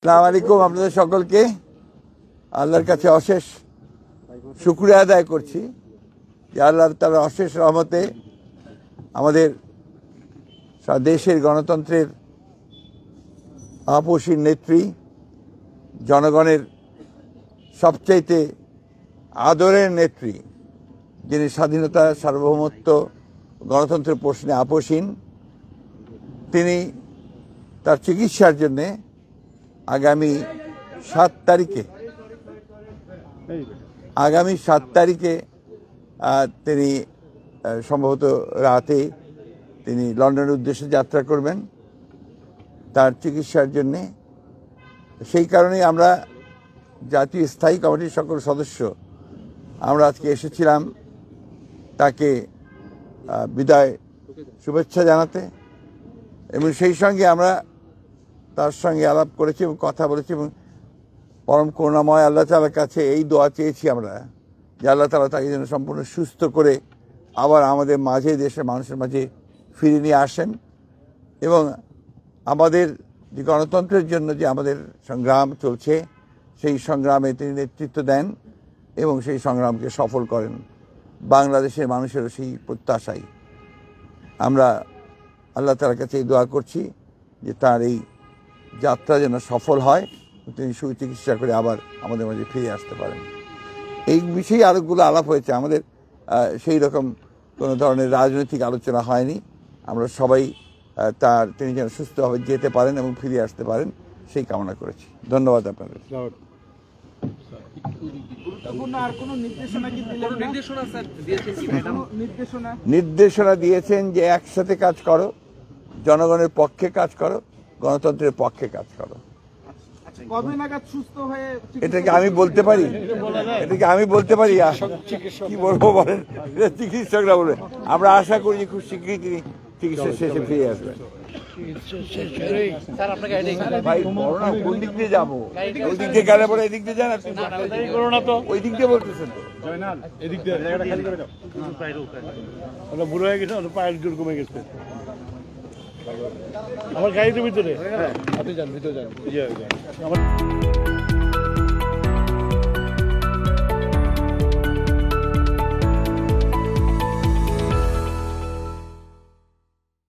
আসসালামু আলাইকুম। আপনাদের সকলকে আল্লাহর কাছে অশেষ শুকরিয়া আদায় করছি যে আল্লাহর তাআলার অশেষ রহমতে আমাদের দেশের গণতন্ত্রের আপসী নেত্রী, জনগণের সবচাইতে আদরের নেত্রী, যিনি স্বাধীনতা, সার্বভৌমত্ব, গণতন্ত্রের প্রশ্নে আপোষহীন, তিনি তার চিকিৎসার জন্যে আগামী 7 তারিখে তিনি সম্ভবত রাতে তিনি লন্ডনের উদ্দেশ্যে যাত্রা করবেন তার চিকিৎসার জন্যে। সেই কারণেই আমরা জাতীয় স্থায়ী কমিটির সকল সদস্য আমরা আজকে এসেছিলাম তাকে বিদায় শুভেচ্ছা জানাতে, এবং সেই সঙ্গে আমরা তার সঙ্গে আলাপ করেছি এবং কথা বলেছি, এবং পরম করুণাময় আল্লাহ তাআলার কাছে এই দোয়া চেয়েছি আমরা যে আল্লাহ তাআলা তাকে যেন সম্পূর্ণ সুস্থ করে আবার আমাদের মাঝে, দেশের মানুষের মাঝে ফিরে নিয়ে আসেন, এবং আমাদের যে গণতন্ত্রের জন্য যে আমাদের সংগ্রাম চলছে সেই সংগ্রামে তিনি নেতৃত্ব দেন এবং সেই সংগ্রামকে সফল করেন। বাংলাদেশের মানুষেরও সেই প্রত্যাশাই আমরা আল্লাহ তাআলার কাছে এই দোয়া করছি যে তার এই যাত্রা যেন সফল হয়, তিনি সুচিকিৎসা করে আবার আমাদের মাঝে ফিরে আসতে পারেন। এই বিষয়ে আরোগুলো আলাপ হয়েছে, আমাদের সেই রকম কোনো ধরনের রাজনৈতিক আলোচনা হয়নি। আমরা সবাই তিনি যেন সুস্থভাবে যেতে পারেন এবং ফিরে আসতে পারেন সেই কামনা করেছি। ধন্যবাদ আপনাদের। নির্দেশনা দিয়েছেন যে একসাথে কাজ করো, জনগণের পক্ষে কাজ করো, গণতন্ত্রের পক্ষে কাজ করো। এটাকে আমি বলতে পারি? কি বলবো বলেন, চিকিৎসকরা বলে। আমরা আশা করি যে খুব শীঘ্রই তিনি চিকিৎসা শেষে ফিরে আসবেন। ভাই বলো না কোন দিক দিয়ে যাবো? ওই দিক দিয়ে গেলে পরে এদিক দিয়ে যান, ওই দিক দিয়ে বলতেছেন তো। বুড়ো হয়ে গেছে, পায়ের জোর কমে গেছে। আমার গাড়ির ভিতরে আপনি যান, ভিতরে যান।